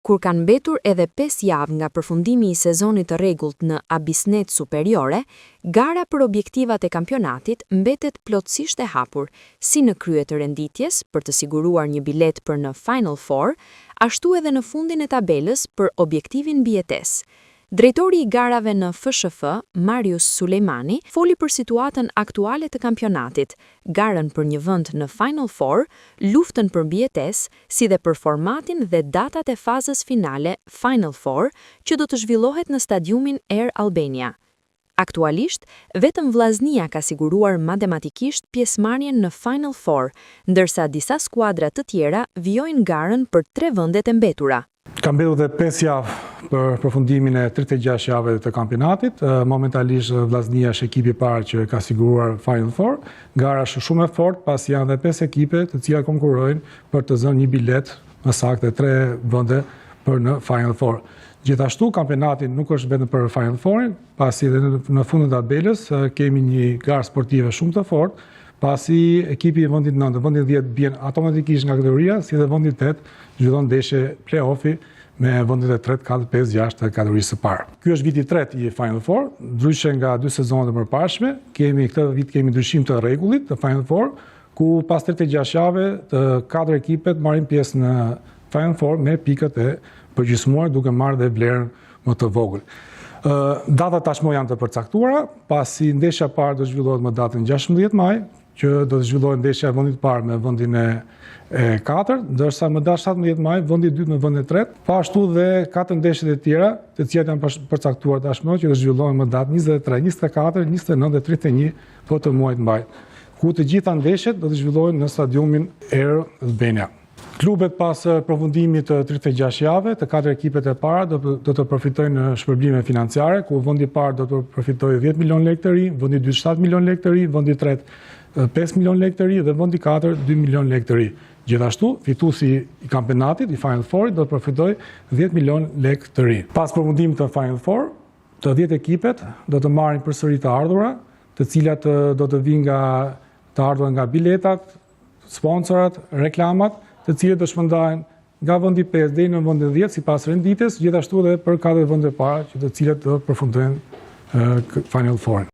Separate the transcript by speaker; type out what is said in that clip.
Speaker 1: Kur kanë mbetur edhe 5 javë nga përfundimi i sezonit të rregullt në Abisnet Superiore, gara për objektivat e kampionatit mbetet plotësisht e hapur, si në krye të renditjes për të siguruar një bilet për në Final Four, ashtu edhe në fundin e tabelës për objektivin mbijetesë. Drejtori i garave në FSHF, Marius Sulejmani, foli për situatën aktuale të kampionatit, garën për një vend në Final Four, luftën për mbijetesë, si dhe për formatin dhe datat e fazës finale Final Four, që do të zhvillohet në stadiumin Air Albania. Aktualisht, vetëm Vllaznia ka siguruar matematikisht pjesëmarrjen në Final Four, ndërsa disa skuadra të tjera vijojnë garën për 3 vendet e mbetura.
Speaker 2: Ka mbetur dhe 5 javë për përfundimin e 36 javëve të kampionatit. Momentalisht Vllaznia është ekipi i parë që ka siguruar Final Four. Gara është shumë e fortë, pasi janë dhe 5 ekipe të cilat konkurrojnë për të zënë një bilet, më saktë 3 vende për në Final Four. Gjithashtu, kampionati nuk është vetëm për Final Fourin, pasi edhe në fund të tabelës kemi një garë sportive shumë të fortë, pasi ekipi i vendit 9 dhe vendit 10 bien automatikisht nga kategoria, si dhe vendit 8 zhvillon ndeshje play-offi me vendit e 3, 4, 5, 6 të kategorisë së parë. Ky është viti i tretë i Final Four, ndryshe nga 2 sezonet e mëparshme, këtë vit kemi ndryshim të rregullit të Final Four, ku pas 36 javëve të 4 ekipet marrin pjesë në Final Four me pikët e përgjysmuar, duke marrë dhe vlerën më të vogël. Datat tashmë janë të përcaktuara, pasi ndeshja e parë do zhvillohet më datën 16 maj, që do të zhvillohet ndeshja e vendit parë me vendin e 4, ndërsa më datë 17 maj vendi i dytë me vendin e 3, pa ashtu dhe 4 ndeshjet e tjera, të cilat janë përcaktuar tashmë që do zhvillohen më datë 23, 24, 29 dhe 31 për të muajit maj, ku të gjitha ndeshjet do të zhvillohen në stadiumin Air Albania. Klubet pas përfundimit të 36 javëve, të 4 ekipet e para do të përfitojnë në shpërblime financiare, ku vendi i parë do të përfitojë 10 milion lekë të ri, vendi i dytë 7 milion lekë të ri, vendi i tretë 5 milion lekë të ri dhe vendi i katërt 2 milion lekë të ri. Gjithashtu, fituesi i kampionatit, i Final Fourit, do të përfitojë 10 milion lekë të ri. Pas përfundimit të Final Four, të 10 ekipet do të marrin përsëri të ardhura, të cilat do të vinë nga biletat, sponsorat, reklamat, të cilët do shpërndahen nga vendi 5 deri në vendin 10 sipas renditjes, gjithashtu edhe për 4 vende para, të cilat do përfundojnë Final Four.